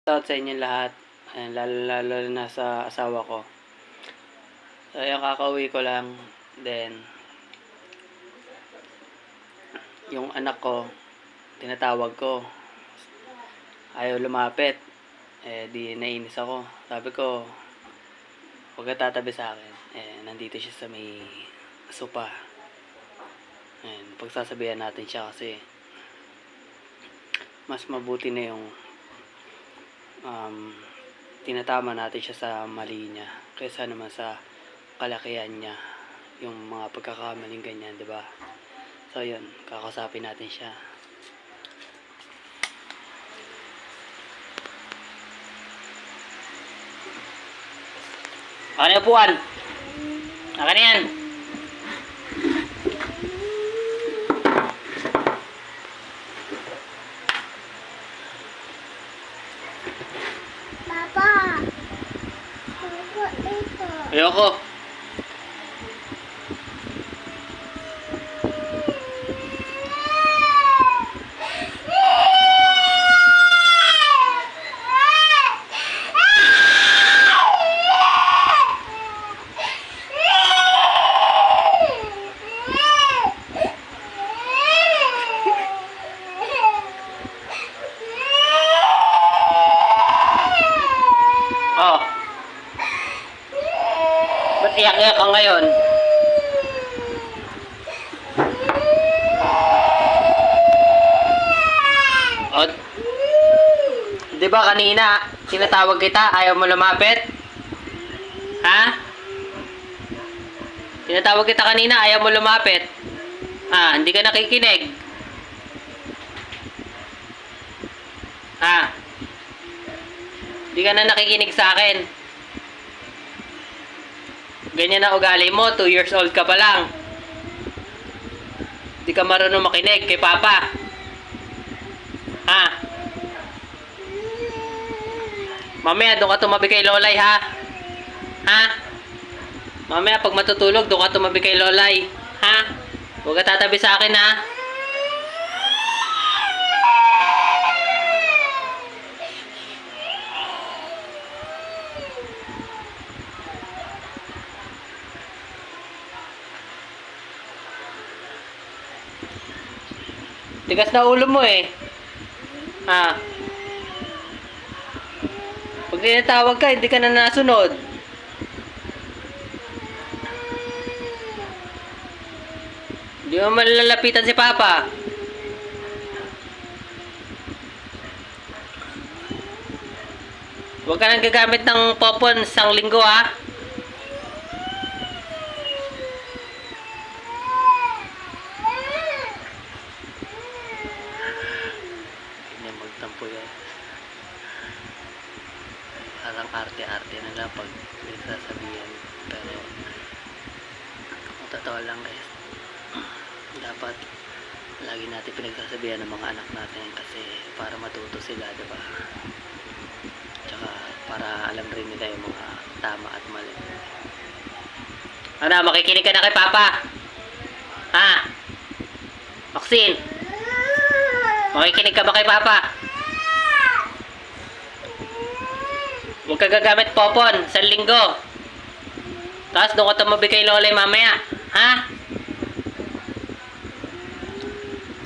Shoutout sa inyong lahat. Ayan, lalo na sa asawa ko. So, yung kakauwi ko lang. Then, yung anak ko, tinatawag ko. Ayaw lumapit. Di nainis ako. Sabi ko, huwag ka tatabi sa akin. Nandito siya sa may sopa. Ayan, pagsasabihan natin siya kasi mas mabuti na yung tinatama natin siya sa mali niya kaysa naman sa kalakihan niya, yung mga pagkakamaling ganyan, di ba? So yun, kakasapin natin siya. Ano yung upuan? Akin yan. Papa, ito. Ayoko. Oh. Ba't iyak-iyak ka ngayon? Oh. Di ba kanina, tinatawag kita, ayaw mo lumapit? Ha? Tinatawag kita kanina, ayaw mo lumapit? Hindi ka nakikinig? Hindi ka na nakikinig sa akin? Ganyan na ugali mo, 2 years old ka pa lang. Hindi ka marunong makinig kay Papa. Mamaya doon ka tumabi kay Lolay, ha? Mamaya pag matutulog, doon ka tumabi kay Lolay, ha? Huwag ka tatabi sa akin, ha? Tigas na ulo mo eh. Pag tinatawag ka, hindi ka na nasunod. Hindi mo malalapitan si Papa. Huwag ka nang gagamit ng popon isang linggo, ha? Ganyan magtampo yan. Parang arte-arte na lang pag nagsasabihan. Pero, kung totoo lang guys, dapat lagi natin pinagsasabihan ng mga anak natin kasi para matuto sila, diba? Tsaka para alam rin nila yung mga tama at mali. Makikinig ka na kay Papa? Maxine, makikinig ka ba kay Papa? Huwag ka gagamit popon sa linggo. Tapos doon ka tumabi kay Lolay mamaya, ha?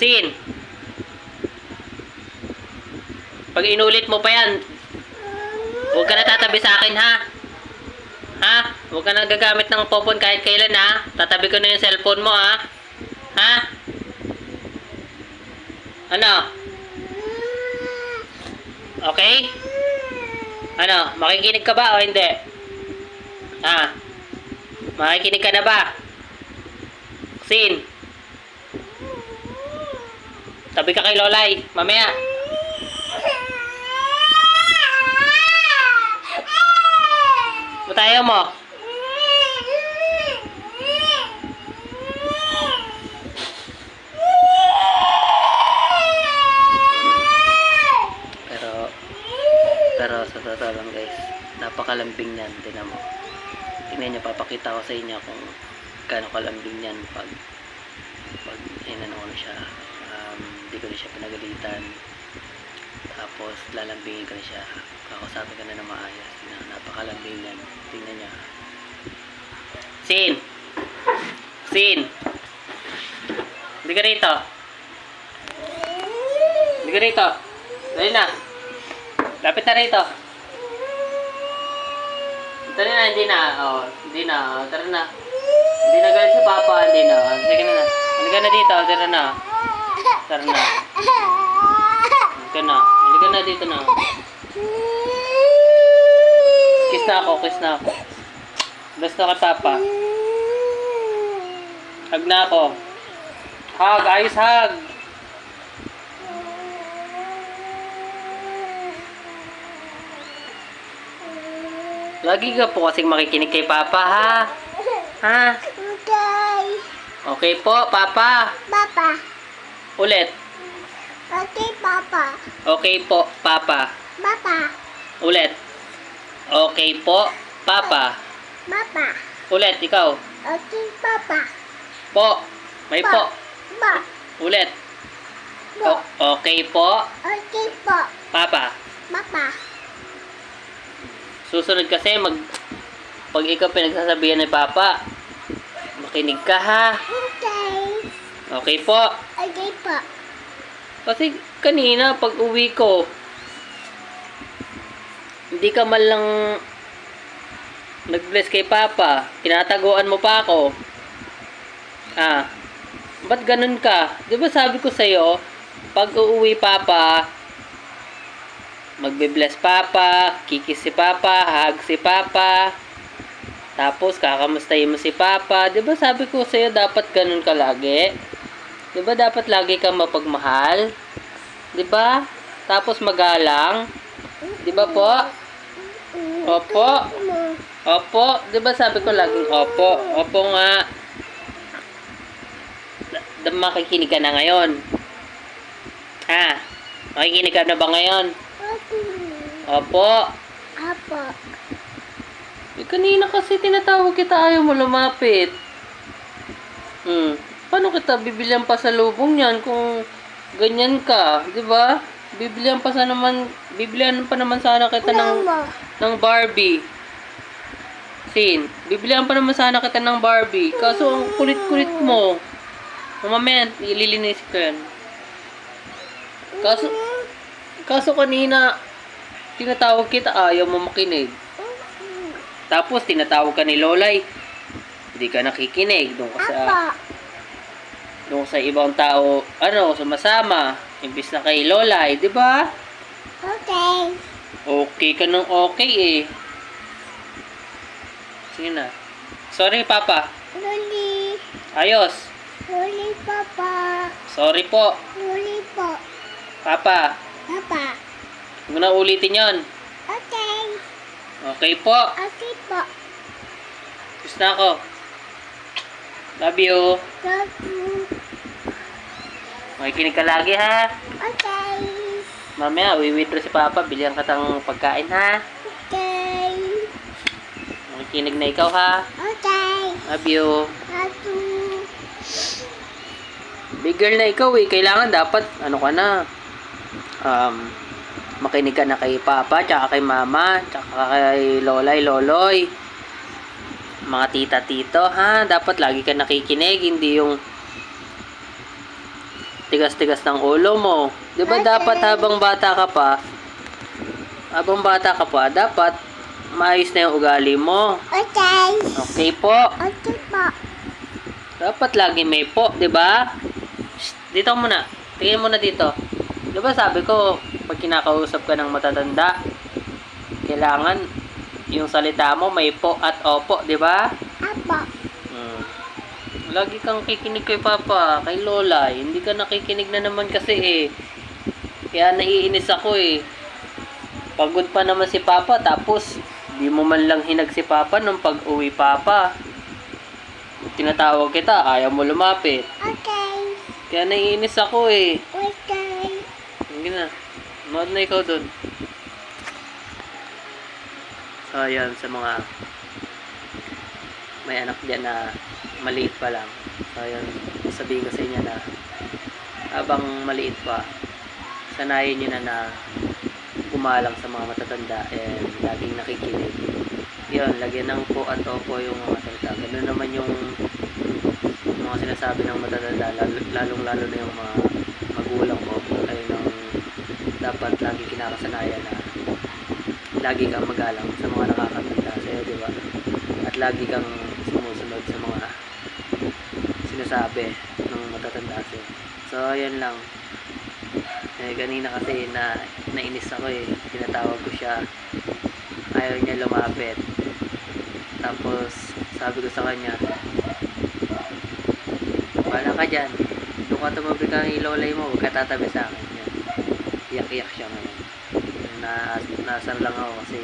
Sin, pag inulit mo pa yan, huwag ka na tatabi sa akin, ha? Huwag ka na gagamit ng popon kahit kailan, ha? Tatabi ko na yung cellphone mo, ha? Ano? Okay? Ano? Makikinig ka ba o hindi? Makikinig ka na ba? Sin, tabi ka kay Lolay mamaya. Tayo mo. Pero sa totoo lang guys, napakalambing niyan. Tingnan mo. Tingnan nyo, papakita ko sa inyo kung gaano kalambing niyan pag inano ko na siya. Hindi ko na siya pinagalitan. Tapos lalambingin ko na siya. Kakausapin ko na ng maayos. Napakalambing niyan. Tingnan niya. Sin! Sin! Hindi ka rito. Hindi ka rito. Dali na. Lapit na rito. Tara na, hindi na. Oh, hindi na. Oh, tara na. Hindi na galit sa papa. Hindi na. Oh, sige na. Halika na dito. Tara na. Tara na. Halika na. Halika na dito na. Kiss na ako. Kiss na ako. Basta ka papa. Hug na ako. Hug. Ayos hug. Lagi ka po kasing makikinig kay Papa, ha? Ha? Okay. Okay po, Papa. Papa. Ulit. Okay, Papa. Okay po, Papa. Papa. Ulit. Okay po, Papa. Papa. Ulit, ikaw. Okay, Papa. Po. May po. Pa. Ulit. Po. Okay po, Okay po. Papa. Papa. Susunod kasi pag ikaw pinagsasabihan ni Papa, makinig ka, ha? Okay. Okay po. Okay po. Kasi kanina pag uwi ko, hindi ka man lang nag-bless kay Papa. Tinataguan mo pa ako. Ah, ba't ganun ka? Di ba sabi ko sa'yo, pag uuwi Papa, magbe-bless Papa, kikis si Papa, hug si Papa, tapos kakamustahin mo si Papa. Di ba sabi ko sa'yo, dapat ganun ka lagi? Di ba dapat lagi kang mapagmahal? Di ba? Tapos magalang? Di ba po? Opo. Opo. Di ba sabi ko laging opo? Opo nga. Makikinig ka na ngayon. Ha? Makikinig ka na ba ngayon? Opo. Apo. Kanina kasi tinatawag kita, ayaw mo lumapit. Paano kita bibilihan pa sa lubong niyan kung ganyan ka, 'di ba? Bibilihan pa pa naman sana kita ng Barbie. Sin, bibilihan pa naman sana kita ng Barbie. Kaso ang kulit-kulit mo. Mamaya, ililinis ko yan. Kaso kanina, tinatawag kita, ayaw mo makinig. Tapos, tinatawag ka ni Lolay, hindi ka nakikinig. Doon sa ibang tao, sumasama. Imbis na kay Lolay, di ba? Okay. Okay ka nung okay eh. Sige na. Sorry, Papa. Luli. Ayos. Luli, Papa. Sorry po, Luli po. Papa. Papa. Huwag na ulitin yon. Okay. Okay po. Okay po. Gusto na ako. Love you. Love you. Makikinig ka lagi, ha? Okay. Mamaya, withdraw si Papa. Bilihan ka tang pagkain, ha? Okay. Makikinig na ikaw, ha? Okay. Love you. Love you. Big girl na ikaw, eh. Kailangan dapat, makinig ka na kay Papa, tsaka kay Mama, tsaka kay Lolay, Loloy. Mga tita, tito, ha? Dapat lagi ka nakikinig, hindi yung tigas-tigas ng ulo mo. Di ba dapat habang bata ka pa, dapat maayos na yung ugali mo. Okay. Okay po. Okay po. Dapat lagi may po, di ba? Dito muna. Tingin muna dito. Di ba sabi ko, pag kinakausap ka ng matatanda, kailangan yung salita mo may po at opo, di ba? Apo. Lagi kang kikinig kay Papa, kay Lola. Hindi ka nakikinig na naman kasi eh. Kaya naiinis ako eh. Pagod pa naman si Papa, tapos di mo man lang hinag si Papa nung pag-uwi Papa. Tinatawag kita, ayaw mo lumapit. Okay. Kaya naiinis ako eh. Okay. Sige na. Manood na ikaw dun. So, ayan, sa mga may anak dyan na maliit pa lang. So, ayan, sabihin ko sa inyo na habang maliit pa, sanayin nyo na gumalang sa mga matatanda and laging nakikinig. Yun, lagyan ng po at opo yung mga salita. Ganun naman yung mga sinasabi ng matatanda, lalong-lalo na yung mga magulang ko, ay nang dapat lagi kinakasanayan na lagi kang magalang sa mga nakakatanda sa'yo, di ba? At lagi kang sumusunod sa mga sinasabi ng matatanda sa'yo. So, ayan lang. Kanina kasi nainis ako eh. Tinatawag ko siya. Ayaw niya lumapit. Tapos, sabi ko sa kanya, wala ka dyan. Doon ka tumabi kang ilolay mo. Huwag ka tatabi sa akin. Yan. Iyak-iyak siya ngayon. Nasaan lang ako kasi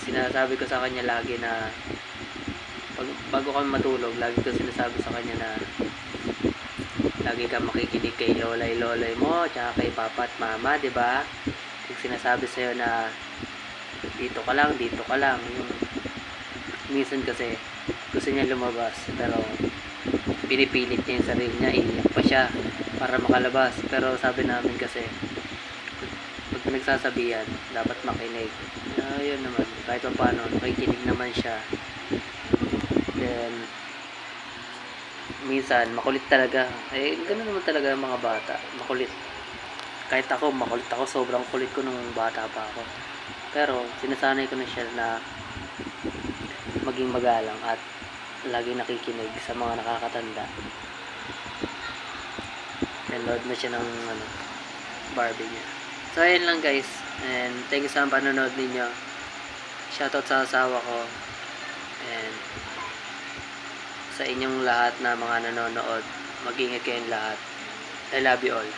sinasabi ko sa kanya lagi na bago kami matulog, lagi ko sinasabi sa kanya na lagi kang makikinig kay lolay mo tsaka kay papa at mama, di ba? Kung sinasabi sa'yo na dito ka lang yung minsan kasi gusto niya lumabas pero pinipilit niya yung sarili niya, iiyak pa siya para makalabas. Pero sabi namin kasi pag nagsasabihan dapat makinig. Yun naman, kahit pa paano nakikinig naman siya. Then minsan makulit talaga, ganoon naman talaga ang mga bata, makulit. Kahit ako, makulit ako, sobrang kulit ko nung bata pa ako. Pero sinasanay ko na siya na maging magalang at laging nakikinig sa mga nakakatanda. Nanood na siya ng Barbie niya. So ayun lang guys, and thank you sa panonood ninyo. Shoutout sa asawa ko and sa inyong lahat na mga nanonood. Mag-ingat kayong lahat. I love you all.